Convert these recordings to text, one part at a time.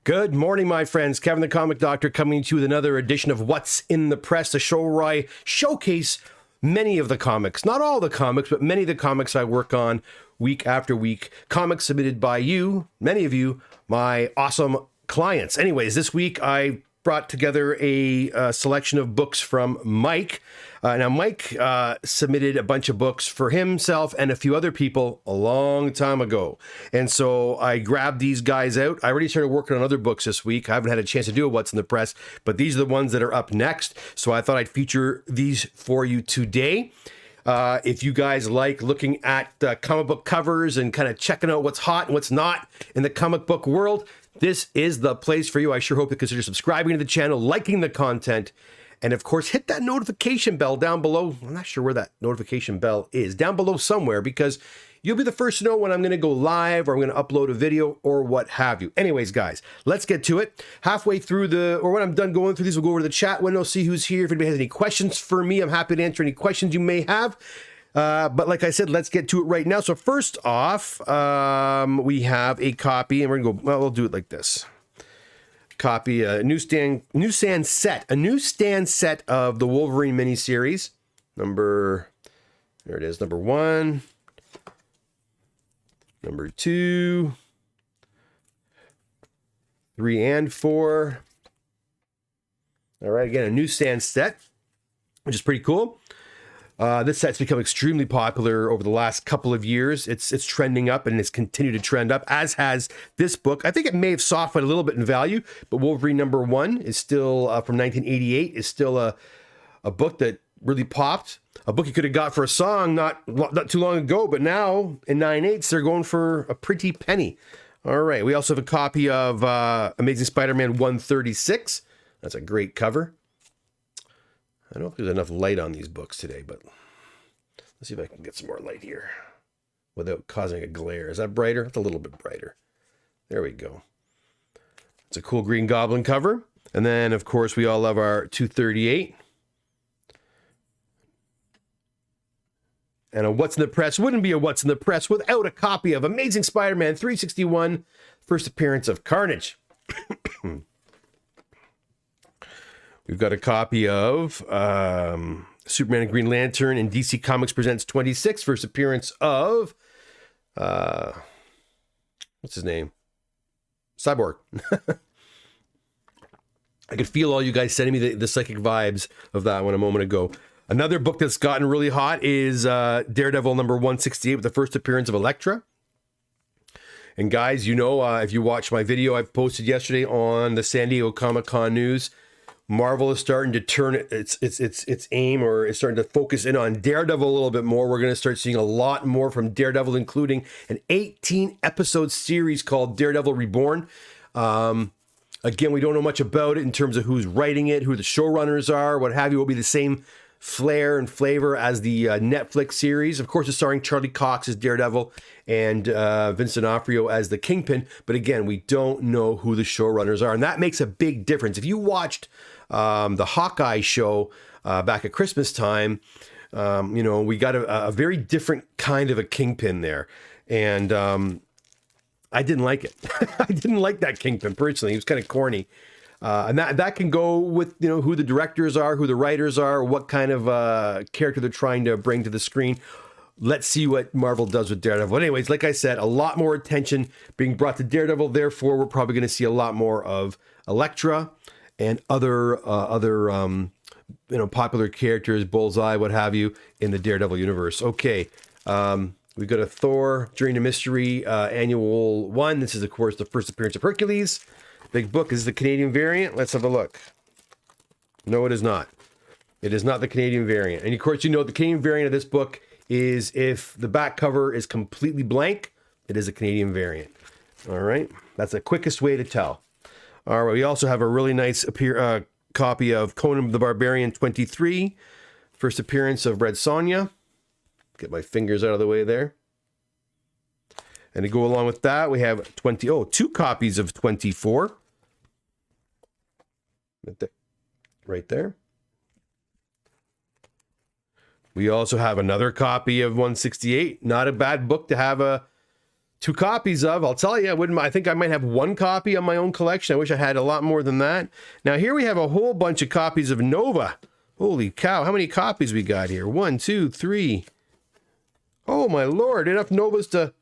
Good morning, my friends. Kevin the Comic Doctor coming to you with another edition of What's in the Press, the show where I showcase many of the comics, not all the comics, but many of the comics I work on week after week. Comics submitted by you, many of you, my awesome clients. Anyways, this week I brought together a selection of books from Mike. Now, Mike submitted a bunch of books for himself and a few other people a long time ago. And so I grabbed these guys out. I already started working on other books this week. I haven't had a chance to do What's in the Press, but these are the ones that are up next. So I thought I'd feature these for you today. If you guys like looking at comic book covers and kind of checking out what's hot and what's not in the comic book world, this is the place for you. I sure hope you consider subscribing to the channel, liking the content, and of course, hit that notification bell down below. I'm not sure where that notification bell is. Down below somewhere, because you'll be the first to know when I'm going to go live or I'm going to upload a video or what have you. Anyways, guys, let's get to it. Halfway through or when I'm done going through these, we'll go over to the chat window, see who's here. If anybody has any questions for me, I'm happy to answer any questions you may have. But like I said, let's get to it right now. So first off, we have a copy, and we're going to go, well, we'll do it like this. Copy, a newsstand set of the Wolverine miniseries. There it is, number 1, number 2, 3 and 4. All right, again, a newsstand set, which is pretty cool. This set's become extremely popular over the last couple of years. It's trending up, and it's continued to trend up, as has this book. I think it may have softened a little bit in value, but Wolverine number 1 is still from 1988, is still a book that really popped. A book you could have got for a song not too long ago, but now in 9/8 they're going for a pretty penny. All right, we also have a copy of Amazing Spider-Man 136. That's a great cover. I don't know if there's enough light on these books today, but let's see if I can get some more light here without causing a glare. Is that brighter? It's a little bit brighter. There we go. It's a cool Green Goblin cover. And then, of course, we all love our 238. And a What's in the Press wouldn't be a What's in the Press without a copy of Amazing Spider-Man 361, first appearance of Carnage. We've got a copy of Superman and Green Lantern in DC Comics Presents 26, first appearance of, what's his name? Cyborg. I could feel all you guys sending me the psychic vibes of that one a moment ago. Another book that's gotten really hot is Daredevil number 168 with the first appearance of Elektra. And guys, you know, if you watched my video I posted yesterday on the San Diego Comic-Con news, Marvel is starting to turn its aim, or is starting to focus in on Daredevil a little bit more. We're going to start seeing a lot more from Daredevil, including an 18-episode series called Daredevil Reborn. Again, we don't know much about it in terms of who's writing it, who the showrunners are, what have you. It will be the same flair and flavor as the Netflix series. Of course, it's starring Charlie Cox as Daredevil and Vincent D'Onofrio as the Kingpin. But again, we don't know who the showrunners are, and that makes a big difference. If you watched the Hawkeye show back at Christmas time, you know, we got a very different kind of a Kingpin there. And I didn't like it. I didn't like that Kingpin personally. He was kind of corny. And that can go with, you know, who the directors are, who the writers are, what kind of character they're trying to bring to the screen. Let's see what Marvel does with Daredevil. Anyways, like I said, a lot more attention being brought to Daredevil. Therefore, we're probably going to see a lot more of Elektra and other you know, popular characters, Bullseye, what have you, in the Daredevil universe. Okay, we've got a Thor During the Mystery Annual 1. This is, of course, the first appearance of Hercules. Big book. Is the Canadian variant. Let's have a look. No, it is not. It is not the Canadian variant. And of course, you know, the Canadian variant of this book is if the back cover is completely blank, it is a Canadian variant. All right. That's the quickest way to tell. All right. We also have a really nice copy of Conan the Barbarian 23. First appearance of Red Sonja. Get my fingers out of the way there. And to go along with that, we have 2 copies of 24. Right there. We also have another copy of 168. Not a bad book to have a 2 copies of. I'll tell you, I think I might have 1 copy on my own collection. I wish I had a lot more than that. Now here we have a whole bunch of copies of Nova. Holy cow, how many copies we got here? 1, 2, 3. Oh my Lord, enough Novas to...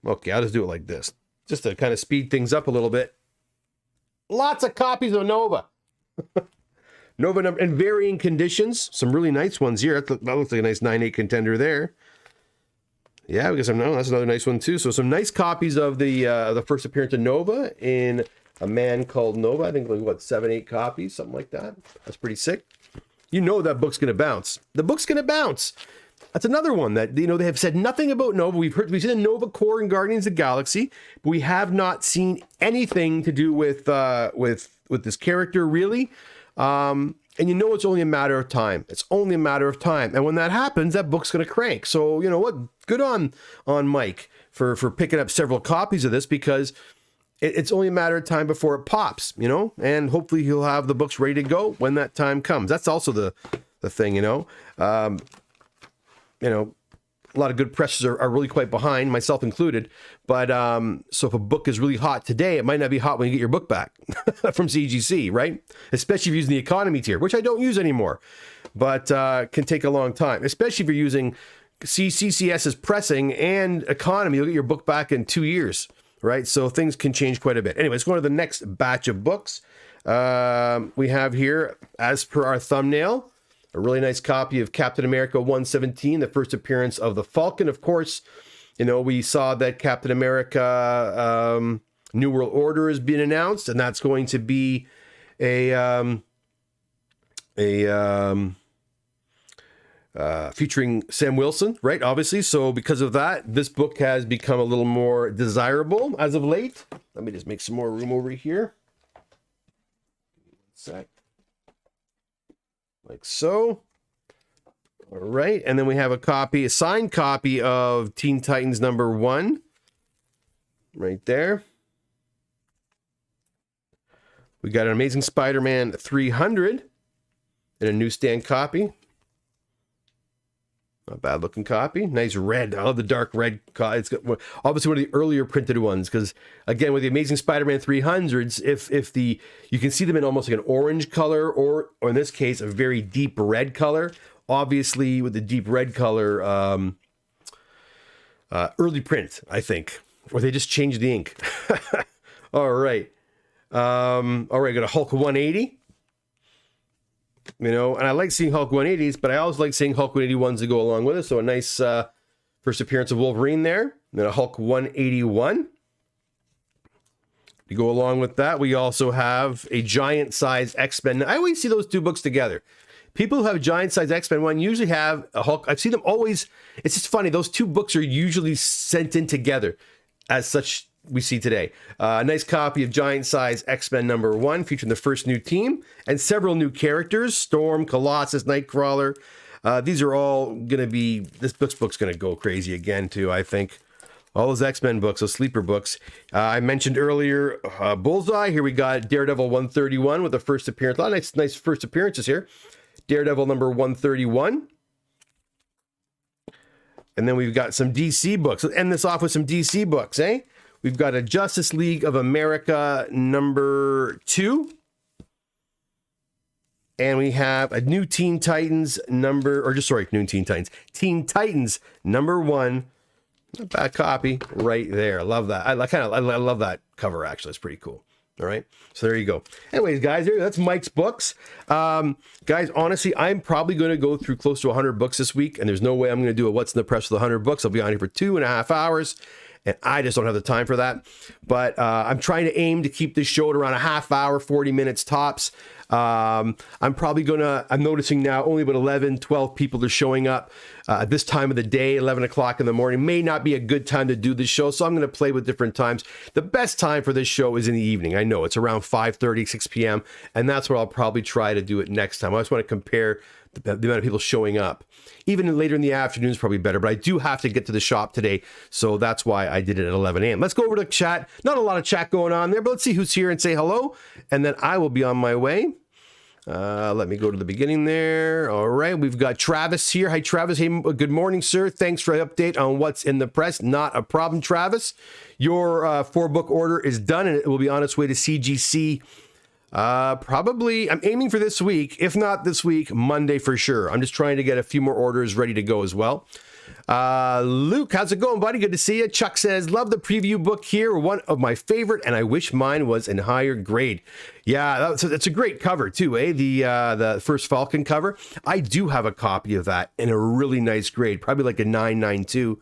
Okay, I'll just do it like this, just to kind of speed things up a little bit. Lots of copies of Nova. Nova in varying conditions. Some really nice ones here. That looks like a nice 9/8 contender there. Yeah, because that's another nice one too. So some nice copies of the first appearance of Nova in A Man Called Nova. I think like what, 7, 8 copies, something like that. That's pretty sick. You know that book's gonna bounce. The book's gonna bounce. That's another one that, you know, they have said nothing about Nova. We've seen a Nova core in Guardians of the Galaxy, but we have not seen anything to do with this character really. And you know it's only a matter of time. It's only a matter of time. And when that happens, that book's going to crank. So, you know what? Good on Mike for picking up several copies of this, because it's only a matter of time before it pops, you know? And hopefully he'll have the books ready to go when that time comes. That's also the thing, you know? You know, a lot of good presses are really quite behind, myself included. But so if a book is really hot today, it might not be hot when you get your book back from CGC, right? Especially if you're using the economy tier, which I don't use anymore, but can take a long time. Especially if you're using CCS's pressing and economy, you'll get your book back in 2 years, right? So things can change quite a bit. Anyway, let's go to the next batch of books. We have here, as per our thumbnail, a really nice copy of Captain America 117, the first appearance of the Falcon. Of course, you know, we saw that Captain America New World Order has been announced, and that's going to be featuring Sam Wilson, right? Obviously. So because of that, this book has become a little more desirable as of late. Let me just make some more room over here. 1 sec. Like so. All right. And then we have a signed copy of Teen Titans #1. Right there. We got an Amazing Spider-Man 300 and a newsstand copy. Not bad looking copy. Nice red. I love the dark red. It's got obviously one of the earlier printed ones, because again, with the Amazing Spider-Man 300s, if you can see them in almost like an orange color, or in this case, a very deep red color. Obviously, with the deep red color, early print, I think, or they just changed the ink. All right. Got a Hulk 180. You know, and I like seeing Hulk 180s, but I always like seeing Hulk 181s to go along with it. So a nice first appearance of Wolverine there. And then a Hulk 181. To go along with that, we also have a giant size X-Men. I always see those 2 books together. People who have giant size X-Men 1 usually have a Hulk. I've seen them always. It's just funny. Those 2 books are usually sent in together as such. We see today a nice copy of Giant Size X-Men #1, featuring the first new team and several new characters: Storm, Colossus, Nightcrawler. These are all gonna be, this book's gonna go crazy again too, I think. All those X-Men books, those sleeper books. I mentioned earlier Bullseye. Here we got Daredevil 131 with the first appearance. A lot of nice first appearances here. Daredevil #131. And then we've got some DC books. Let's end this off with some DC books, eh? We've got a Justice League of America #2. And we have a new Teen Titans Teen Titans #1. Not a bad copy right there. I love that. I love that cover, actually. It's pretty cool. All right. So there you go. Anyways, guys, that's Mike's books. Guys, honestly, I'm probably going to go through close to 100 books this week, and there's no way I'm going to do a What's in the Press with 100 books. I'll be on here for 2.5 hours. And I just don't have the time for that. But I'm trying to aim to keep this show at around a half hour, 40 minutes tops. I'm noticing now only about 11, 12 people are showing up at this time of the day, 11 o'clock in the morning. May not be a good time to do this show, so I'm going to play with different times. The best time for this show is in the evening. I know it's around 5:30, 6 p.m., and that's where I'll probably try to do it next time. I just want to compare the amount of people showing up. Even later in the afternoon is probably better, but I do have to get to the shop today, so that's why I did it at 11 a.m. Let's go over to chat. Not a lot of chat going on there, but let's see who's here and say hello, and then I will be on my way. Let me go to the beginning there. All right, we've got Travis here. Hi, Travis. Hey, good morning, sir. Thanks for the update on what's in the press. Not a problem, Travis. Your 4-book order is done, and it will be on its way to CGC. Probably, I'm aiming for this week. If not this week, Monday for sure. I'm just trying to get a few more orders ready to go as well. Luke, how's it going, buddy? Good to see you. Chuck says, love the preview book here. One of my favorite, and I wish mine was in higher grade. Yeah, that's a great cover too, eh? The first Falcon cover. I do have a copy of that in a really nice grade, probably like a 992.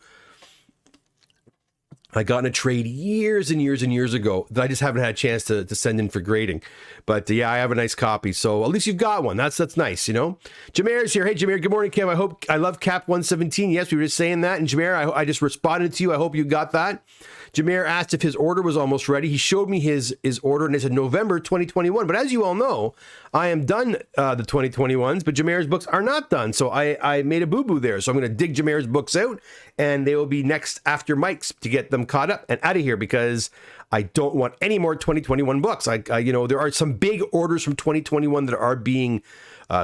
I got in a trade years and years and years ago that I just haven't had a chance to send in for grading. But yeah, I have a nice copy. So at least you've got one. That's nice, you know? Jameer's here. Hey, Jameer, good morning, Kim. I love Cap 117. Yes, we were just saying that. And Jameer, I just responded to you. I hope you got that. Jameer asked if his order was almost ready. He showed me his order and it said November 2021. But as you all know, I am done the 2021s, but Jameer's books are not done. So I made a boo-boo there. So I'm going to dig Jameer's books out and they will be next after Mike's to get them caught up and out of here because I don't want any more 2021 books. There are some big orders from 2021 that are being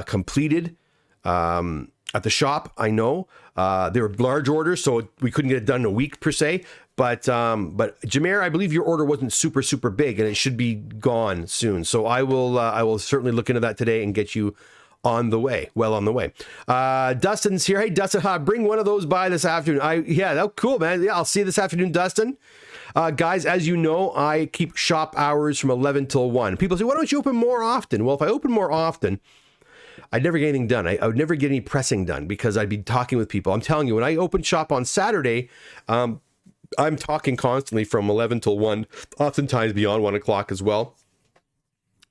completed at the shop. I know they were large orders, so we couldn't get it done in a week per se. But Jameer, I believe your order wasn't super big, and it should be gone soon. So I will certainly look into that today and get you on the way. Well on the way. Dustin's here. Hey, Dustin, bring one of those by this afternoon. Cool, man. Yeah, I'll see you this afternoon, Dustin. Guys, as you know, I keep shop hours from 11 till 1. People say, why don't you open more often? Well, if I open more often, I'd never get anything done. I would never get any pressing done because I'd be talking with people. I'm telling you, when I open shop on Saturday, I'm talking constantly from 11 till 1, oftentimes beyond 1 o'clock as well.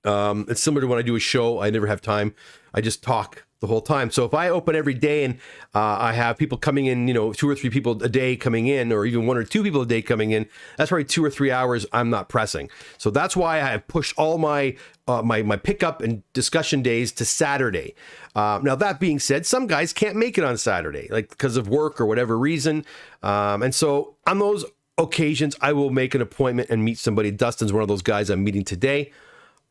It's similar to when I do a show. I never have time. I just talk the whole time. So if I open every day and I have people coming in, 2 or 3 people a day coming in, or even 1 or 2 people a day coming in, that's probably 2 or 3 hours I'm not pressing. So that's why I have pushed all my my pickup and discussion days to Saturday. Now that being said, some guys can't make it on Saturday, like because of work or whatever reason. And so on those occasions, I will make an appointment and meet somebody. Dustin's one of those guys I'm meeting today.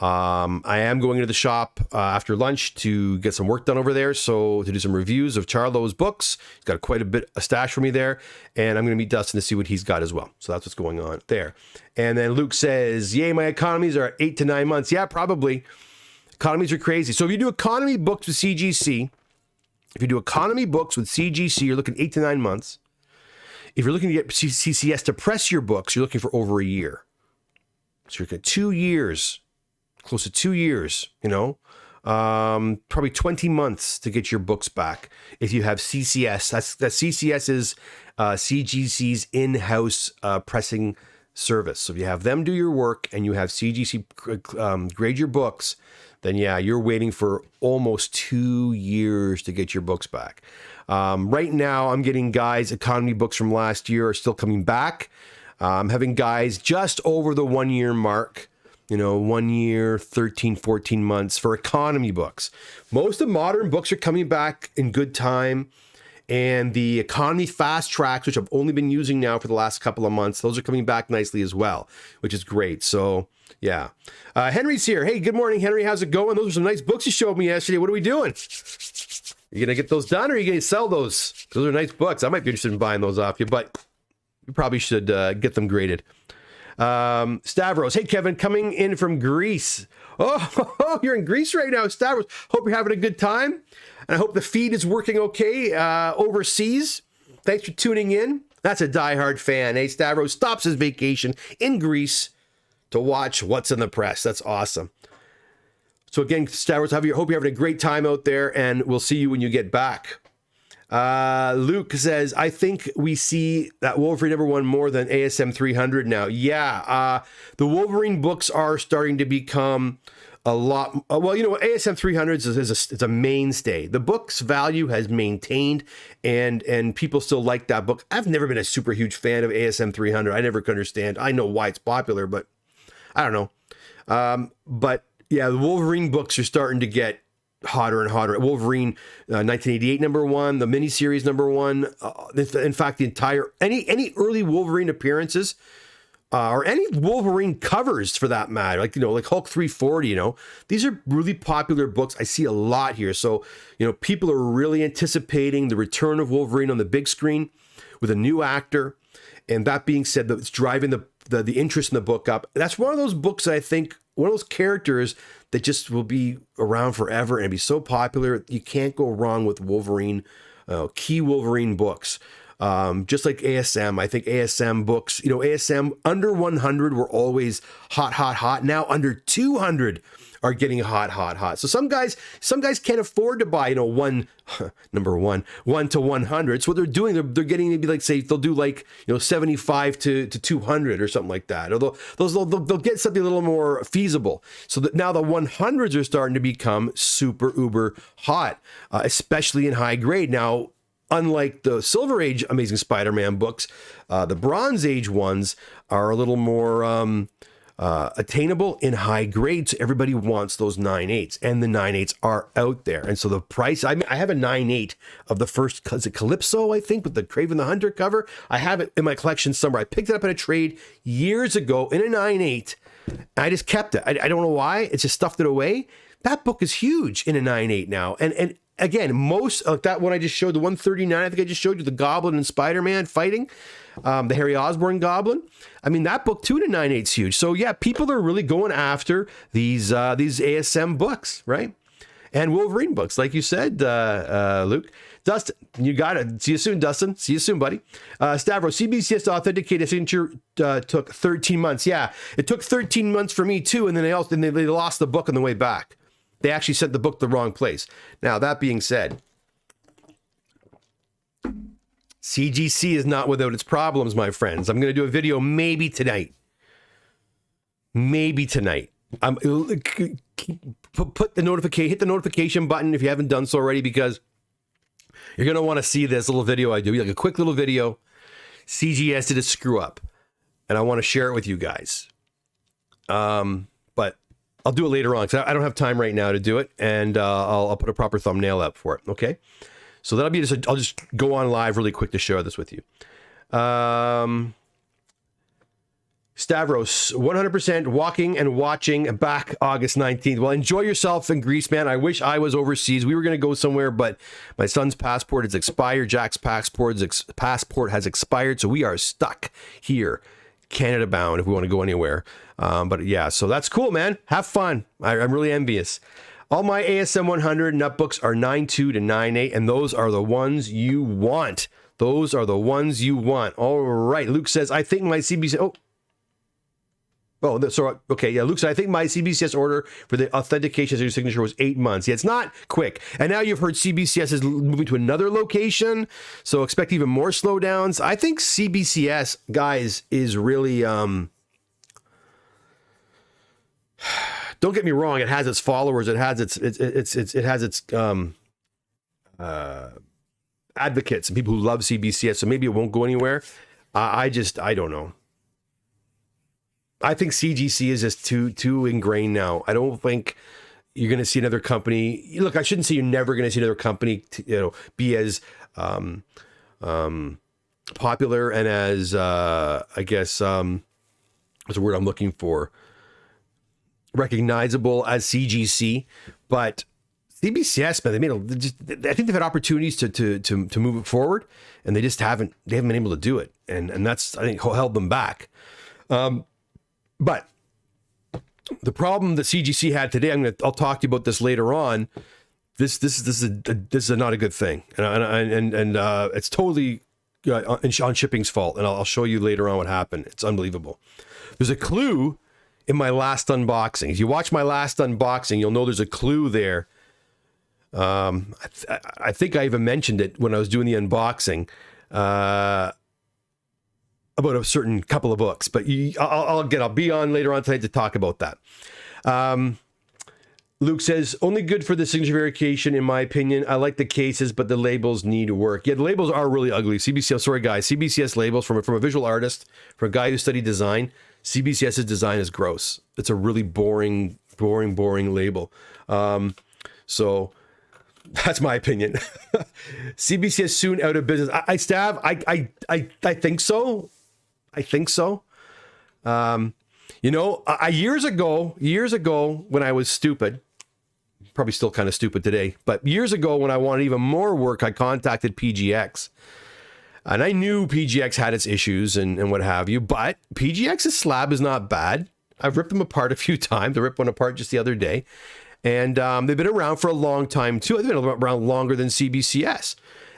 I am going to the shop after lunch to get some work done over there. So to do some reviews of Charlo's books. He's got quite a stash for me there. And I'm going to meet Dustin to see what he's got as well. So that's what's going on there. And then Luke says, yay, my economies are 8 to 9 months. Yeah, probably. Economies are crazy. So if you do economy books with CGC, you're looking 8 to 9 months. If you're looking to get CCS to press your books, you're looking for over a year. So you're looking at 2 years. Close to 2 years, probably 20 months to get your books back. If you have CCS, that CCS is CGC's in-house pressing service. So if you have them do your work and you have CGC grade your books, then yeah, you're waiting for almost 2 years to get your books back. Right now, I'm getting guys, economy books from last year are still coming back. I'm having guys just over the 1 year mark. 1 year, 13, 14 months for economy books. Most of modern books are coming back in good time. And the economy fast tracks, which I've only been using now for the last couple of months, those are coming back nicely as well, which is great. So, yeah. Henry's here. Hey, good morning, Henry. How's it going? Those are some nice books you showed me yesterday. What are we doing? You going to get those done or are you going to sell those? Those are nice books. I might be interested in buying those off you, but you probably should get them graded. Stavros, hey Kevin, coming in from Greece. Oh, you're in Greece right now, Stavros. Hope you're having a good time, and I hope the feed is working okay overseas. Thanks for tuning in. That's a diehard fan. Hey, Stavros stops his vacation in Greece to watch what's in the press. That's awesome. So again, Stavros, hope you're having a great time out there, and we'll see you when you get back. Luke says, I think we see that Wolverine #1 more than ASM 300 now. Yeah, the Wolverine books are starting to become a lot. ASM 300s is a mainstay. The book's value has maintained, and people still like that book. I've never been a super huge fan of ASM 300. I never could understand. I know why it's popular, but I don't know. But yeah, the Wolverine books are starting to get hotter and hotter. Wolverine 1988 #1, the miniseries #1. In fact, the entire any early Wolverine appearances or any Wolverine covers for that matter, like, like Hulk 340, these are really popular books. I see a lot here. So, people are really anticipating the return of Wolverine on the big screen with a new actor. And that being said, it's driving the interest in the book up. That's one of those books that I think, one of those characters that just will be around forever and be so popular. You can't go wrong with Wolverine, key Wolverine books. Just like ASM, I think ASM books, ASM under 100 were always hot, hot, hot. Now under 200 are getting hot, hot, hot. So some guys can't afford to buy, number one to 100. So what they're doing, they're getting maybe like, say, they'll do like, 75 to 200 or something like that. Or they'll get something a little more feasible. So that now the 100s are starting to become super uber hot, especially in high grade. Now, unlike the Silver Age Amazing Spider-Man books, the Bronze Age ones are a little more attainable in high grade. So everybody wants those 9/8s, and the 9/8s are out there. And so the price, I have a 9/8 of the first, is it Calypso, I think, with the Kraven the Hunter cover. I have it in my collection somewhere. I picked it up in a trade years ago in a 9/8. I just kept it. I don't know why. It's just stuffed it away. That book is huge in a 9/8 now. And again, most of that one I just showed, the 139, I think I just showed you, the Goblin and Spider-Man fighting, the Harry Osborn Goblin. I mean, that book too, to 9/8 is huge. So yeah, people are really going after these ASM books, right? And Wolverine books, like you said, Luke. Dustin, you got it. See you soon, Dustin. See you soon, buddy. Stavros, CBCS to authenticate a signature took 13 months. Yeah, it took 13 months for me too, and then they lost the book on the way back. They actually sent the book the wrong place. Now, that being said, CGC is not without its problems, my friends. I'm going to do a video maybe tonight. Maybe tonight. Hit the notification button if you haven't done so already, because you're going to want to see this little video I do. Like a quick little video. CGS did a screw up, and I want to share it with you guys. But I'll do it later on, because I don't have time right now to do it, and I'll put a proper thumbnail up for it, okay? So that'll be I'll just go on live really quick to share this with you. Stavros, 100% walking and watching back August 19th. Well, enjoy yourself in Greece, man. I wish I was overseas. We were going to go somewhere, but my son's passport has expired. Jack's passport has expired, so we are stuck here, Canada bound, if we want to go anywhere. But yeah, so that's cool, man. Have fun. I'm really envious. All my ASM 100 nut books are 9.2 to 9.8, and those are the ones you want. Those are the ones you want. All right. Luke says, I think my CBC... so, okay, yeah, Luke said, I think my CBCS order for the authentication of your signature was 8 months. Yeah, it's not quick. And now you've heard CBCS is moving to another location, so expect even more slowdowns. I think CBCS, guys, is really... don't get me wrong, it has its followers, it has its advocates and people who love CBCS, so maybe it won't go anywhere. I don't know. I think CGC is just too ingrained now. I don't think you're going to see another company. Look, I shouldn't say you're never going to see another company be as popular and as I guess what's the word I'm looking for? Recognizable as CGC, but CBCS, man, I think they've had opportunities to move it forward, and they haven't been able to do it, and that's, I think, held them back. But the problem that CGC had today, I'll talk to you about this later on. This is not a good thing, and it's totally on shipping's fault, and I'll show you later on what happened. It's unbelievable. There's a clue in my last unboxing. If you watch my last unboxing, you'll know there's a clue there. I think I even mentioned it when I was doing the unboxing about a certain couple of books, but I'll be on later on tonight to talk about that. Luke says, only good for the signature verification, in my opinion. I like the cases, but the labels need work. Yeah, the labels are really ugly. CBCS labels from a visual artist, from a guy who studied design. CBCS's design is gross. It's a really boring label. So that's my opinion. CBCS soon out of business. I think so. You know, years ago, when I was stupid, probably still kind of stupid today, but years ago when I wanted even more work, I contacted PGX. And I knew PGX had its issues and what have you, but PGX's slab is not bad. I've ripped them apart a few times. I ripped one apart just the other day. And they've been around for a long time, too. They've been around longer than CBCS.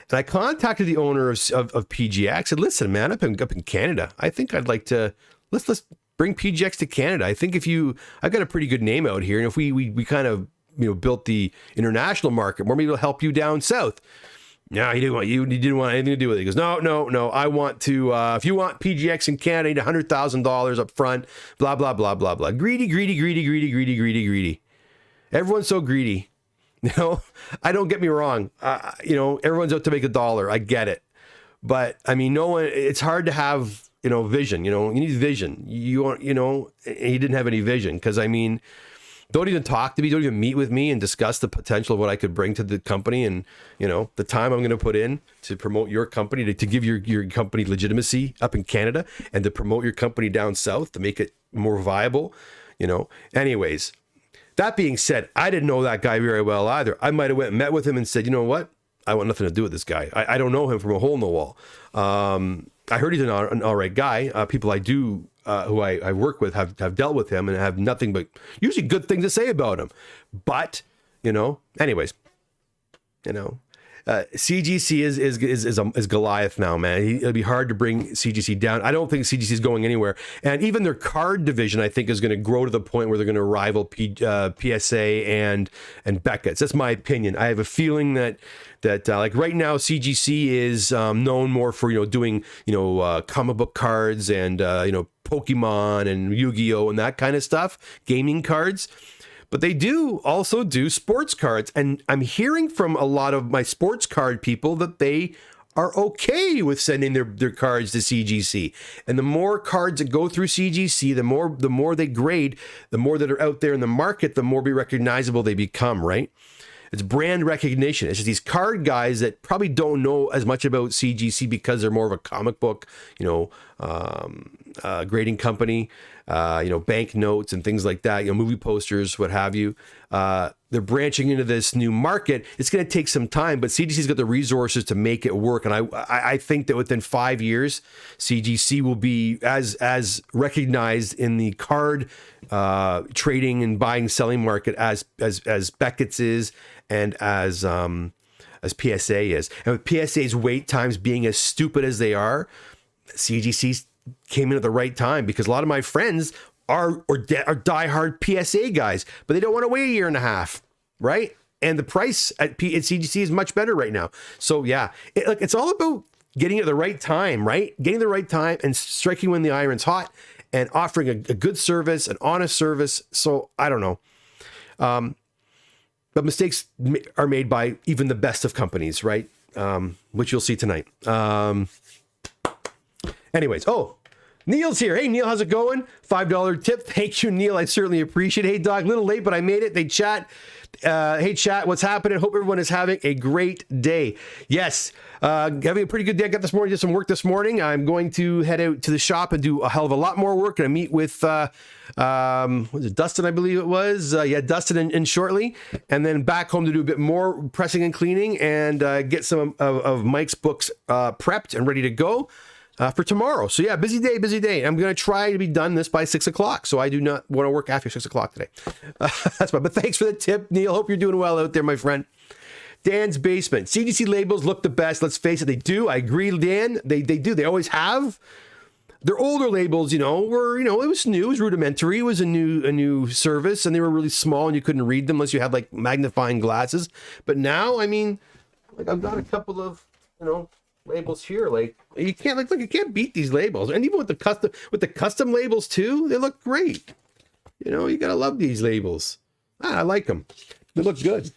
And I contacted the owner of PGX. Said, listen, man, up in Canada, I think I'd like to, let's bring PGX to Canada. I think I've got a pretty good name out here. And if we kind of, built the international market more, maybe it'll help you down south. No, he didn't want anything to do with it. He goes, no. I want to, if you want PGX in Canada, you need $100,000 up front, blah, blah, blah, blah, blah. Greedy. Everyone's so greedy. I don't get me wrong. Everyone's out to make a dollar. I get it. But I mean, it's hard to have, vision, you need vision. You want, he didn't have any vision. Cause I mean, don't even talk to me. Don't even meet with me and discuss the potential of what I could bring to the company and, the time I'm going to put in to promote your company, to give your company legitimacy up in Canada and to promote your company down south to make it more viable, Anyways, that being said, I didn't know that guy very well either. I might have went and met with him and said, you know what? I want nothing to do with this guy. I don't know him from a hole in the wall. I heard he's an all right guy. People I do, who I work with have dealt with him and have nothing but usually good things to say about him. But, anyways, CGC is Goliath now, man. It'll be hard to bring CGC down. I don't think CGC is going anywhere. And even their card division, I think, is going to grow to the point where they're going to rival PSA and Beckett's. That's my opinion. I have a feeling that like right now, CGC is known more for, doing, comic book cards and, Pokemon and Yu-Gi-Oh! And that kind of stuff, gaming cards. But they do also do sports cards. And I'm hearing from a lot of my sports card people that they are okay with sending their cards to CGC. And the more cards that go through CGC, the more they grade, the more that are out there in the market, the more recognizable they become, right? It's brand recognition. It's just these card guys that probably don't know as much about CGC because they're more of a comic book, grading company, bank notes and things like that, movie posters, what have you. They're branching into this new market. It's going to take some time, but CGC's got the resources to make it work. And I think that within 5 years, CGC will be as recognized in the card trading and buying selling market as Beckett's is and as PSA is. And with PSA's wait times being as stupid as they are, CGC came in at the right time because a lot of my friends are diehard PSA guys, but they don't want to wait a year and a half, right? And the price at CGC is much better right now. So yeah, it's all about getting at the right time, right? Getting the right time and striking when the iron's hot and offering a good service, an honest service. So I don't know. But mistakes are made by even the best of companies, right? Which you'll see tonight. Anyways, Neil's here. Hey, Neil, how's it going? $5 tip. Thank you, Neil. I certainly appreciate it. Hey, Doc, a little late, but I made it. They chat. Hey, chat, what's happening? Hope everyone is having a great day. Yes, having a pretty good day. I got this morning, did some work this morning. I'm going to head out to the shop and do a hell of a lot more work. And I meet with, was it Dustin, I believe it was? Dustin in shortly. And then back home to do a bit more pressing and cleaning and get some of Mike's books prepped and ready to go. For tomorrow. So yeah, busy day. I'm going to try to be done this by 6 o'clock. So I do not want to work after 6 o'clock today. That's fine. But thanks for the tip, Neil. Hope you're doing well out there, my friend. Dan's Basement. CGC labels look the best. Let's face it, they do. I agree, Dan. They do. They always have. Their older labels, were, it was new, it was rudimentary. It was a new service and they were really small and you couldn't read them unless you had like magnifying glasses. But now, I mean, like I've got a couple of, labels here, like you can't you can't beat these labels. And even with the custom labels too, they look great. You gotta love these labels. I like them. They look good.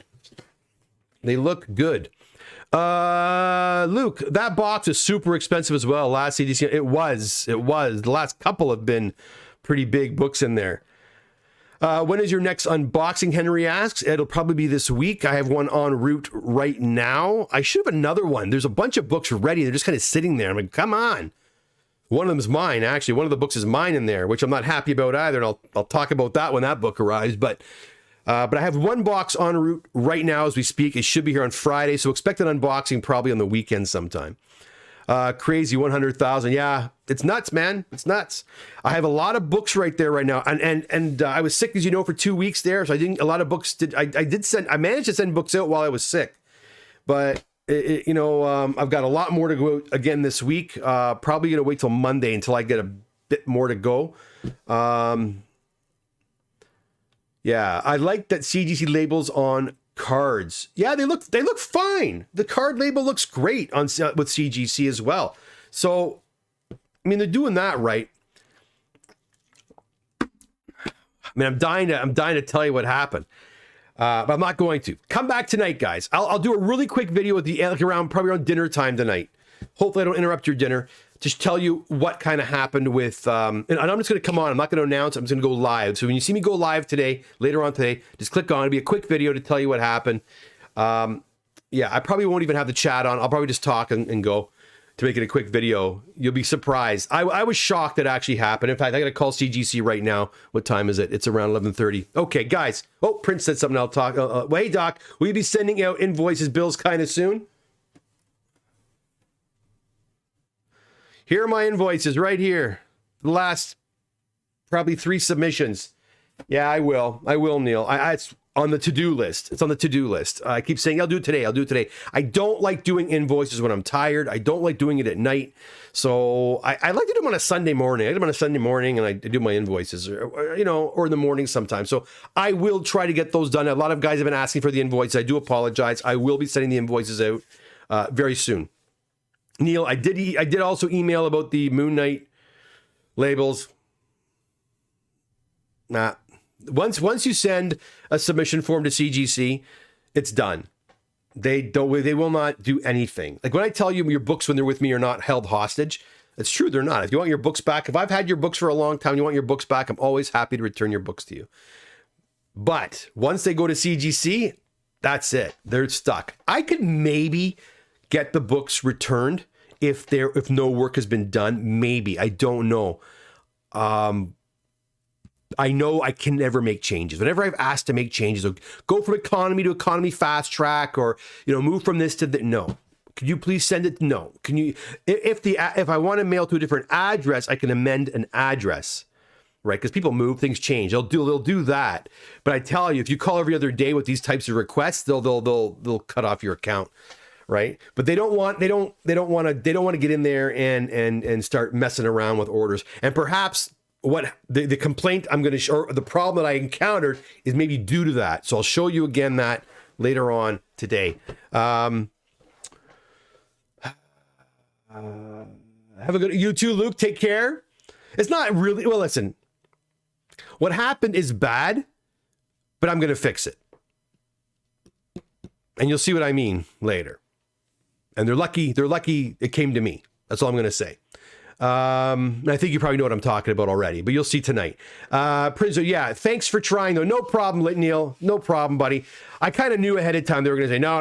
Luke, that box is super expensive as well. Last CDC, it was. The last couple have been pretty big books in there. When is your next unboxing, Henry asks. It'll probably be this week. I have one en route right now. I should have another one. There's a bunch of books ready. They're just kind of sitting there. I'm like, come on. One of them is mine, actually. One of the books is mine in there, which I'm not happy about either, and I'll talk about that when that book arrives. But I have one box en route right now as we speak. It should be here on Friday, so expect an unboxing probably on the weekend sometime. Crazy 100,000. Yeah, it's nuts, man. It's nuts. I have a lot of books right there right now, and I was sick, as you know, for 2 weeks there, so I didn't. A lot of books did. I managed to send books out while I was sick, but. I've got a lot more to go out again this week. Probably gonna wait till Monday until I get a bit more to go. Yeah, I like that CGC labels on cards. Yeah, they look fine. The card label looks great on with CGC as well. So, I mean, they're doing that right. I mean, I'm dying to tell you what happened. But I'm not going to. Come back tonight, guys. I'll do a really quick video with probably around dinner time tonight. Hopefully I don't interrupt your dinner. Just tell you what kind of happened with, and I'm just going to come on. I'm not going to announce. I'm just going to go live. So when you see me go live today, later on today, just click on. It'll be a quick video to tell you what happened. Yeah, I probably won't even have the chat on. I'll probably just talk and go to make it a quick video. You'll be surprised. I was shocked that actually happened. In fact, I got to call CGC right now. What time is it? It's around 11:30. Okay, guys. Oh, Prince said something. I'll talk. Well, hey, Doc, will you be sending out invoices, bills kind of soon? Here are my invoices right here. The last probably 3 submissions. Yeah, I will. Neil. It's on the to-do list. It's on the to-do list. I keep saying, I'll do it today. I don't like doing invoices when I'm tired. I don't like doing it at night. So I like to do them on a Sunday morning. I do them on a Sunday morning and I do my invoices or in the morning sometimes. So I will try to get those done. A lot of guys have been asking for the invoices. I do apologize. I will be sending the invoices out very soon. Neil, I did also email about the Moon Knight labels. Nah. Once you send a submission form to CGC, it's done. They will not do anything. Like when I tell you your books when they're with me are not held hostage, it's true, they're not. If you want your books back, if I've had your books for a long time, you want your books back, I'm always happy to return your books to you. But once they go to CGC, that's it. They're stuck. I could maybe get the books returned if no work has been done. Maybe. I don't know. I know I can never make changes. Whenever I've asked to make changes, go from economy to economy fast track, or move from this to that. No, could you please send it? No, can you? If I want to mail to a different address, I can amend an address, right? Because people move, things change. They'll do that. But I tell you, if you call every other day with these types of requests, they'll cut off your account, right? But they don't want to get in there and start messing around with orders. And perhaps what the complaint I'm going to or the problem that I encountered is maybe due to that. So I'll show you again that later on today. Have a good, you too, Luke, take care. It's not really, well, listen, what happened is bad, but I'm going to fix it. And you'll see what I mean later. And they're lucky it came to me. That's all I'm going to say. I think you probably know what I'm talking about already, but you'll see tonight. Prinzo, yeah, thanks for trying though. No problem, Neil. No problem, buddy. I kind of knew ahead of time they were going to say, no.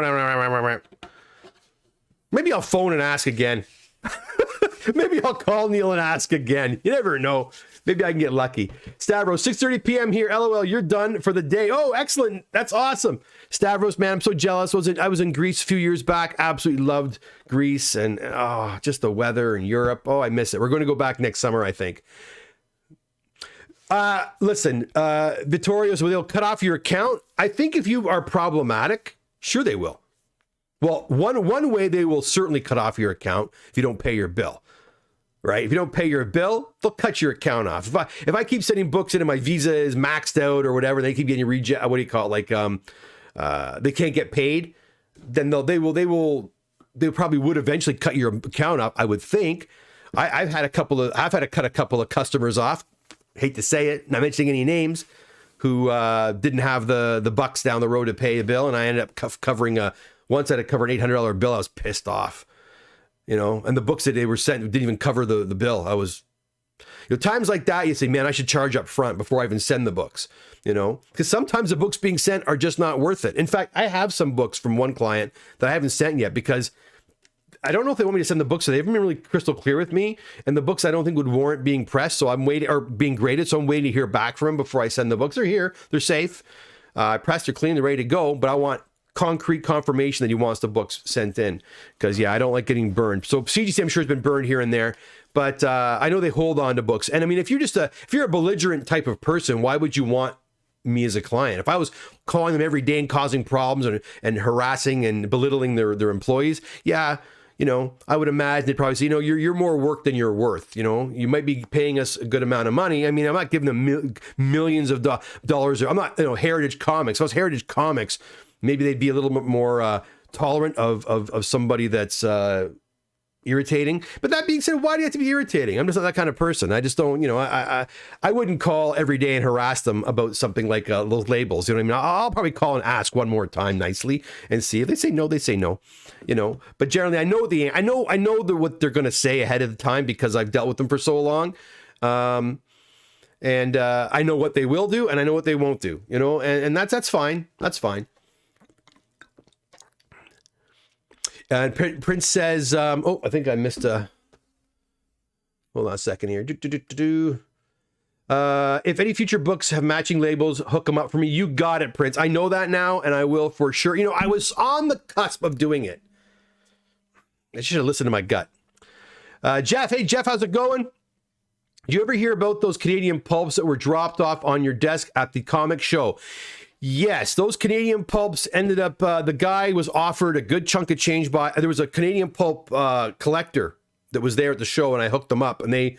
Maybe I'll phone and ask again. Maybe I'll call Neil and ask again. You never know. Maybe I can get lucky. Stavros, 6:30 p.m. here. LOL, you're done for the day. Oh, excellent. That's awesome. Stavros, man, I'm so jealous. I was in Greece a few years back. Absolutely loved Greece and just the weather in Europe. Oh, I miss it. We're going to go back next summer, I think. Listen, Vittorio, so they'll cut off your account. I think if you are problematic, sure they will. Well, one way they will certainly cut off your account if you don't pay your bill. Right? If you don't pay your bill, they'll cut your account off. If I keep sending books in and my visa is maxed out or whatever, they keep getting reject. What do you call it? Like they can't get paid. Then they probably would eventually cut your account off. I would think. I've had to cut a couple of customers off. Hate to say it, not mentioning any names, who didn't have the bucks down the road to pay a bill, and I ended up covering once I had to cover an $800 bill. I was pissed off. And the books that they were sent didn't even cover the bill. I was, times like that, you say, man, I should charge up front before I even send the books, because sometimes the books being sent are just not worth it. In fact, I have some books from one client that I haven't sent yet because I don't know if they want me to send the books, so they haven't been really crystal clear with me. And the books I don't think would warrant being pressed, so I'm waiting, or being graded, so I'm waiting to hear back from them before I send the books. They're here, they're safe. Pressed, they're clean, they're ready to go, but I want concrete confirmation that he wants the books sent in. Because, yeah, I don't like getting burned. So CGC, I'm sure, has been burned here and there. But I know they hold on to books. And I mean, if you're a belligerent type of person, why would you want me as a client? If I was calling them every day and causing problems and harassing and belittling their employees, yeah, you know, I would imagine they'd probably say, you know, you're more work than you're worth. You know, you might be paying us a good amount of money. I mean, I'm not giving them millions of dollars. I'm not, you know, Heritage Comics. If I was Heritage Comics, maybe they'd be a little bit more tolerant of somebody that's irritating. But that being said, why do you have to be irritating? I'm just not that kind of person. I just don't, you know, I wouldn't call every day and harass them about something like those labels. You know what I mean? I'll probably call and ask one more time nicely and see if they say no, they say no, you know. But generally, I know what they're going to say ahead of the time because I've dealt with them for so long. And I know what they will do and I know what they won't do, you know, and that's fine. That's fine. And Prince says, oh, I think I missed hold on a second here. If any future books have matching labels, hook them up for me. You got it, Prince. I know that now, and I will for sure. You know, I was on the cusp of doing it. I should have listened to my gut. Jeff, hey, Jeff, how's it going? Did you ever hear about those Canadian pulps that were dropped off on your desk at the comic show? Yes, those Canadian pulps ended up, the guy was offered a good chunk of change by, there was a Canadian pulp collector that was there at the show and I hooked them up and they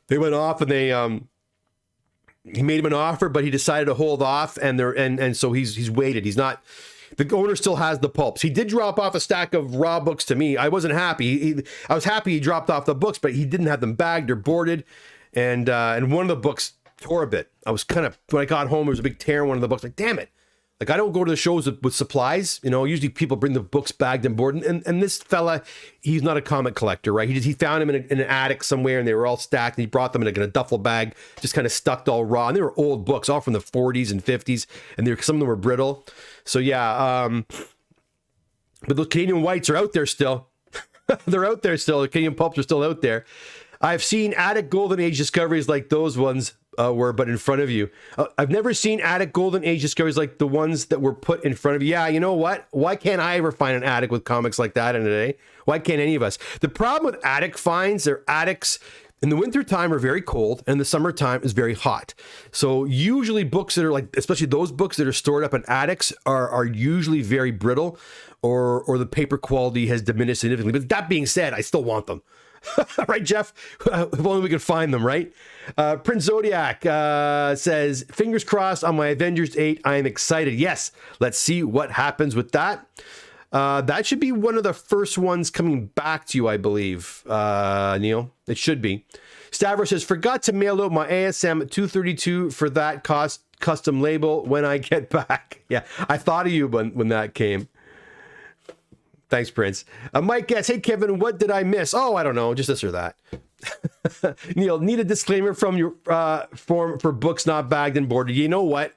went off and he made him an offer, but he decided to hold off and so he's waited. He's not, the owner still has the pulps. He did drop off a stack of raw books to me. I wasn't happy. I was happy he dropped off the books, but he didn't have them bagged or boarded. And one of the books tore a bit. I was kind of, when I got home, there was a big tear in one of the books. Like, damn it. Like, I don't go to the shows with supplies. You know, usually people bring the books bagged and boarded. And this fella, he's not a comic collector, right? He found him in an attic somewhere and they were all stacked. And he brought them in a duffel bag, just kind of stuck all raw. And they were old books, all from the 40s and 50s. And some of them were brittle. So, yeah. But those Canadian whites are out there still. They're out there still. The Canadian pulps are still out there. I've seen attic golden age discoveries like those ones were, but in front of you. I've never seen attic golden age discoveries like the ones that were put in front of you. Yeah, you know what? Why can't I ever find an attic with comics like that in a day? Why can't any of us? The problem with attic finds, their attics in the wintertime are very cold and the summertime is very hot. So usually books that are like, especially those books that are stored up in attics are usually very brittle or the paper quality has diminished significantly. But that being said, I still want them. Right, Jeff? If only we could find them, right? Prince Zodiac says, fingers crossed on my Avengers 8. I am excited. Yes, let's see what happens with that. That should be one of the first ones coming back to you, I believe, Neil. It should be. Stavros says, forgot to mail out my ASM 232 for that custom label when I get back. Yeah, I thought of you when that came. Thanks, Prince. Mike guess, hey, Kevin, what did I miss? Oh, I don't know, just this or that. Neil, need a disclaimer from your form for books not bagged and boarded. You know what?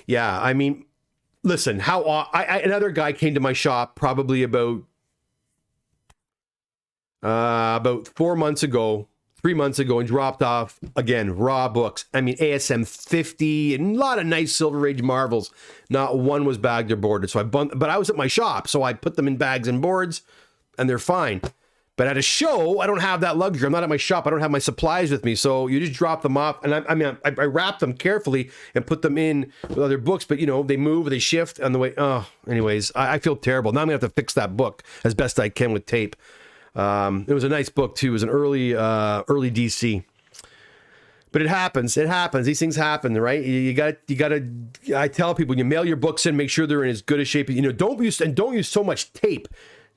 Yeah, I mean, listen, another guy came to my shop probably about 4 months ago, 3 months ago, and dropped off, again, raw books. I mean, ASM 50 and a lot of nice Silver Age Marvels. Not one was bagged or boarded. So but I was at my shop, so I put them in bags and boards, and they're fine. But at a show, I don't have that luxury. I'm not at my shop. I don't have my supplies with me. So you just drop them off. And I wrap them carefully and put them in with other books. But, you know, they move, they shift on the way. Oh, anyways, I feel terrible. Now I'm going to have to fix that book as best I can with tape. It was a nice book too. It was an early DC, but it happens. It happens. These things happen, right? You gotta. I tell people, when you mail your books in, make sure they're in as good a shape. You know, don't use so much tape,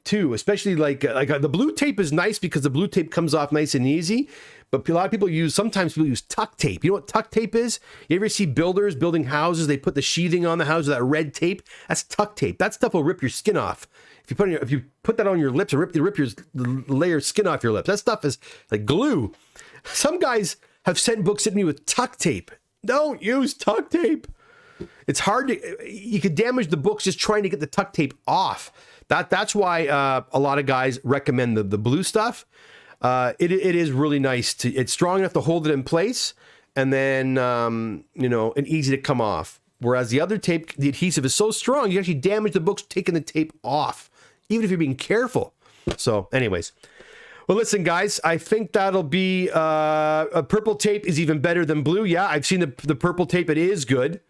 too. Especially like the blue tape is nice because the blue tape comes off nice and easy. But a lot of people sometimes people use tuck tape. You know what tuck tape is? You ever see builders building houses? They put the sheathing on the house with that red tape. That's tuck tape. That stuff will rip your skin off. If you put that on your lips, it'll rip your layer skin off your lips. That stuff is like glue. Some guys have sent books at me with tuck tape. Don't use tuck tape. It's hard to, you could damage the books just trying to get the tuck tape off. That's why a lot of guys recommend the blue stuff. It is really nice it's strong enough to hold it in place, and then, and easy to come off. Whereas the other tape, the adhesive is so strong, you actually damage the books taking the tape off, even if you're being careful. So anyways, well, listen, guys, I think that'll be, a purple tape is even better than blue. Yeah, I've seen the purple tape. It is good.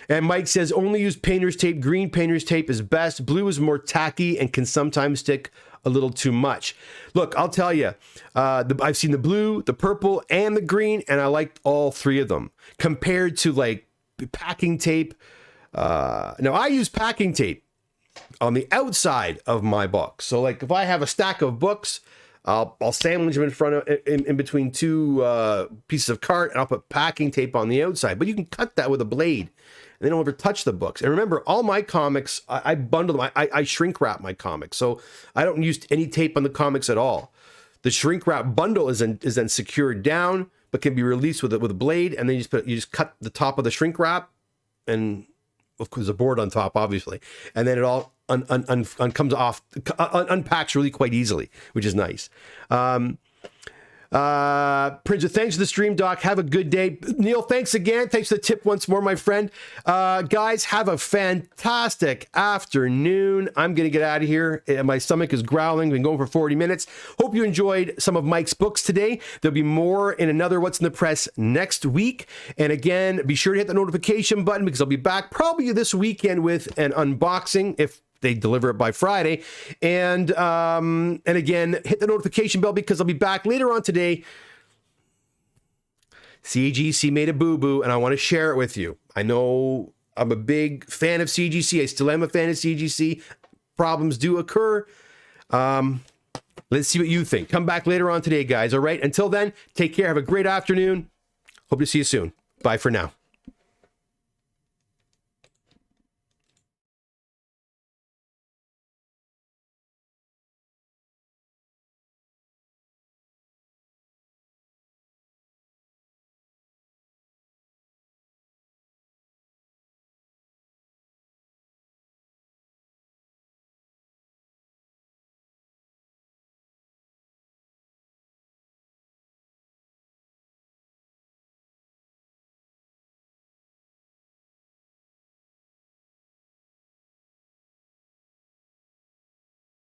And Mike says, only use painter's tape. Green painter's tape is best. Blue is more tacky and can sometimes stick a little too much. Look, I'll tell you, I've seen the blue, the purple, and the green, and I liked all three of them compared to like packing tape. Now, I use packing tape on the outside of my books. So like if I have a stack of books, I'll sandwich them in between two pieces of cart, and I'll put packing tape on the outside. But you can cut that with a blade, and they don't ever touch the books. And remember, all my comics, I bundle them. I shrink wrap my comics, so I don't use any tape on the comics at all. The shrink wrap bundle is then secured down, but can be released with a blade, and then you just cut the top of the shrink wrap, and of course a board on top, obviously, and then it all comes off, unpacks really quite easily, which is nice. Prince, thanks for the stream, Doc. Have a good day. Neil, thanks again. Thanks for the tip once more, my friend. Guys, have a fantastic afternoon. I'm going to get out of here. My stomach is growling. We've been going for 40 minutes. Hope you enjoyed some of Mike's books today. There'll be more in another What's in the Press next week. And again, be sure to hit the notification button, because I'll be back probably this weekend with an unboxing, if they deliver it by Friday. And again, hit the notification bell, because I'll be back later on today. CGC made a boo-boo, and I want to share it with you. I know I'm a big fan of CGC. I still am a fan of CGC. Problems do occur. Let's see what you think. Come back later on today, guys. All right. Until then, take care. Have a great afternoon. Hope to see you soon. Bye for now.